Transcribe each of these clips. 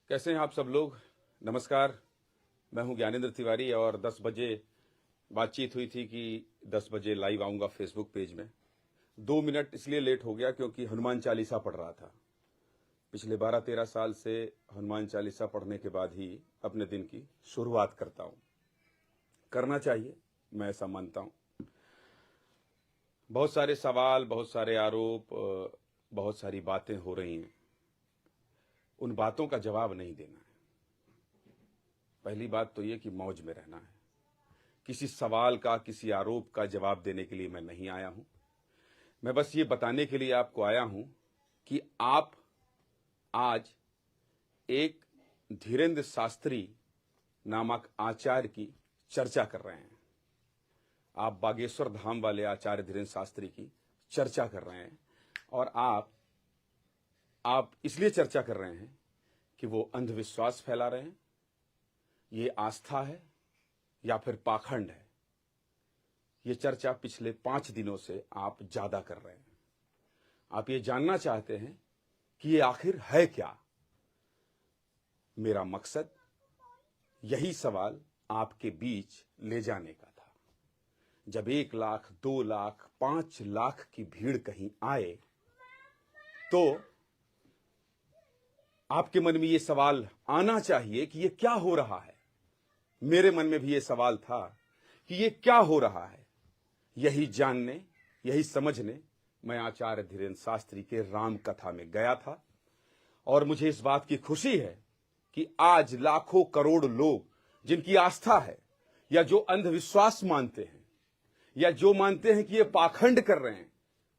कैसे हैं आप सब लोग। नमस्कार, मैं हूं ज्ञानेंद्र तिवारी और 10 बजे बातचीत हुई थी कि 10 बजे लाइव आऊंगा फेसबुक पेज में। 2 मिनट इसलिए लेट हो गया क्योंकि हनुमान चालीसा पढ़ रहा था। पिछले 12-13 साल से हनुमान चालीसा पढ़ने के बाद ही अपने दिन की शुरुआत करता हूं। करना चाहिए, मैं ऐसा मानता हूं। बहुत सारे सवाल, बहुत सारे आरोप, बहुत सारी बातें हो रही हैं। उन बातों का जवाब नहीं देना है। पहली बात तो ये कि मौज में रहना है। किसी सवाल का, किसी आरोप का जवाब देने के लिए मैं नहीं आया हूं। मैं बस ये बताने के लिए आपको आया हूं कि आप आज एक धीरेन्द्र शास्त्री नामक आचार्य की चर्चा कर रहे हैं। आप बागेश्वर धाम वाले आचार्य धीरेन्द्र शास्त्री की चर्चा कर रहे हैं और आप इसलिए चर्चा कर रहे हैं कि वो अंधविश्वास फैला रहे हैं, ये आस्था है या फिर पाखंड है। ये चर्चा पिछले 5 दिनों से आप ज्यादा कर रहे हैं। आप ये जानना चाहते हैं कि ये आखिर है क्या। मेरा मकसद यही सवाल आपके बीच ले जाने का था। जब 1 लाख, 2 लाख, 5 लाख की भीड़ कहीं आए तो आपके मन में ये सवाल आना चाहिए कि ये क्या हो रहा है। मेरे मन में भी ये सवाल था कि ये क्या हो रहा है। यही जानने, यही समझने मैं आचार्य धीरेन्द्र शास्त्री के राम कथा में गया था और मुझे इस बात की खुशी है कि आज लाखों करोड़ लोग जिनकी आस्था है या जो अंधविश्वास मानते हैं या जो मानते हैं कि ये पाखंड कर रहे हैं,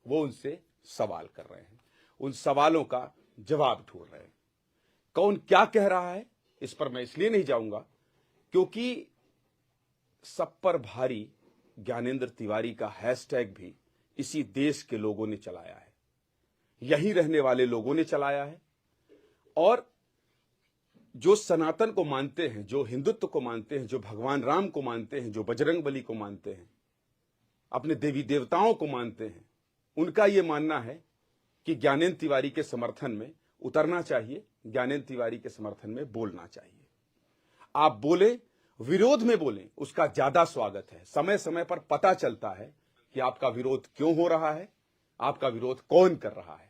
वो उनसे सवाल कर रहे हैं, उन सवालों का जवाब ढूंढ रहे हैं। कौन क्या कह रहा है इस पर मैं इसलिए नहीं जाऊंगा क्योंकि सब पर भारी ज्ञानेंद्र तिवारी का हैशटैग भी इसी देश के लोगों ने चलाया है, यहीं रहने वाले लोगों ने चलाया है। और जो सनातन को मानते हैं, जो हिंदुत्व को मानते हैं, जो भगवान राम को मानते हैं, जो बजरंगबली को मानते हैं, अपने देवी देवताओं को मानते हैं, उनका यह मानना है कि ज्ञानेंद्र तिवारी के समर्थन में उतरना चाहिए, ज्ञानेंद्र तिवारी के समर्थन में बोलना चाहिए। आप बोले, विरोध में बोलें, उसका ज्यादा स्वागत है। समय समय पर पता चलता है कि आपका विरोध क्यों हो रहा है, आपका विरोध कौन कर रहा है,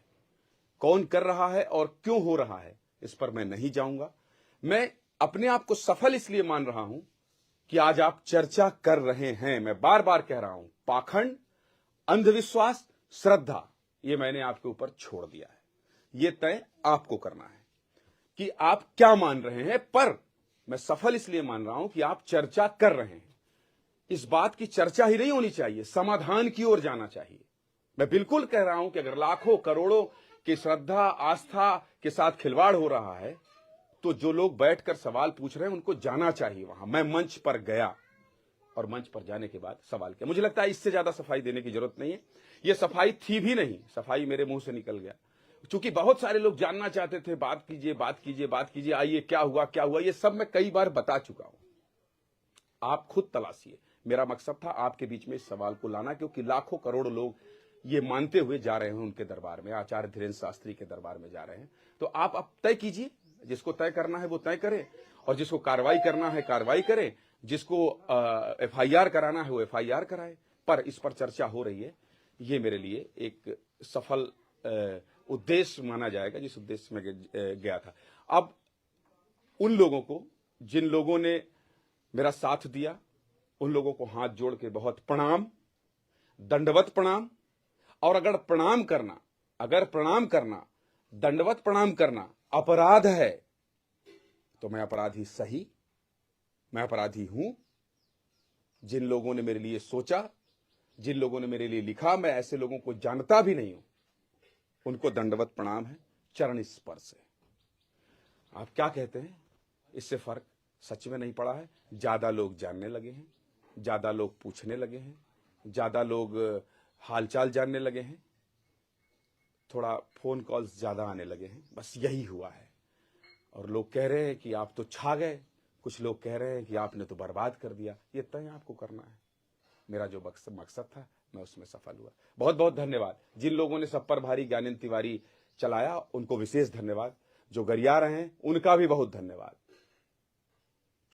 कौन कर रहा है और क्यों हो रहा है, इस पर मैं नहीं जाऊंगा। मैं अपने आप को सफल इसलिए मान रहा हूं कि आज आप चर्चा कर रहे हैं। मैं बार बार कह रहा हूं, पाखंड, अंधविश्वास, श्रद्धा, ये मैंने आपके ऊपर छोड़ दिया है। ये तय आपको करना है कि आप क्या मान रहे हैं। पर मैं सफल इसलिए मान रहा हूं कि आप चर्चा कर रहे हैं। इस बात की चर्चा ही नहीं होनी चाहिए, समाधान की ओर जाना चाहिए। मैं बिल्कुल कह रहा हूं कि अगर लाखों करोड़ों की श्रद्धा, आस्था के साथ खिलवाड़ हो रहा है तो जो लोग बैठकर सवाल पूछ रहे हैं उनको जाना चाहिए वहां। मैं मंच पर गया और मंच पर जाने के बाद सवाल किया। मुझे लगता है इससे ज्यादा सफाई देने की जरूरत नहीं है। यह सफाई थी भी नहीं, सफाई मेरे मुंह से निकल गया। चूंकि बहुत सारे लोग जानना चाहते थे, बात कीजिए, बात कीजिए, बात कीजिए, आइए, क्या हुआ, क्या हुआ, ये सब मैं कई बार बता चुका हूं। आप खुद तलाशिए। मेरा मकसद था आपके बीच में इस सवाल को लाना, क्योंकि लाखों करोड़ लोग ये मानते हुए जा रहे हैं उनके दरबार में, आचार्य धीरेन्द्र शास्त्री के दरबार में जा रहे हैं। तो आप अब तय कीजिए, जिसको तय करना है वो तय करे और जिसको कार्रवाई करना है कार्रवाई करे, जिसको FIR कराना है वो FIR कराए। पर इस पर चर्चा हो रही है, ये मेरे लिए एक सफल उद्देश्य माना जाएगा जिस उद्देश्य में गया था। अब उन लोगों को, जिन लोगों ने मेरा साथ दिया, उन लोगों को हाथ जोड़ के बहुत प्रणाम, दंडवत प्रणाम। और अगर प्रणाम करना, दंडवत प्रणाम करना अपराध है तो मैं अपराधी सही, मैं अपराधी हूं। जिन लोगों ने मेरे लिए सोचा, जिन लोगों ने मेरे लिए लिखा, मैं ऐसे लोगों को जानता भी नहीं हूं, उनको दंडवत प्रणाम है, चरण स्पर्श है। आप क्या कहते हैं? इससे फर्क सच में नहीं पड़ा है। ज्यादा लोग जानने लगे हैं, ज्यादा लोग पूछने लगे हैं, ज्यादा लोग हालचाल जानने लगे हैं, थोड़ा फोन कॉल्स ज्यादा आने लगे हैं, बस यही हुआ है। और लोग कह रहे हैं कि आप तो छा गए, कुछ लोग कह रहे हैं कि आपने तो बर्बाद कर दिया। ये तय आपको करना है। मेरा जो मकसद था मैं उसमें सफल हुआ। बहुत बहुत धन्यवाद जिन लोगों ने सब पर भारी ज्ञानेंद्र तिवारी चलाया, उनको विशेष धन्यवाद। जो गरिया रहे हैं उनका भी बहुत धन्यवाद।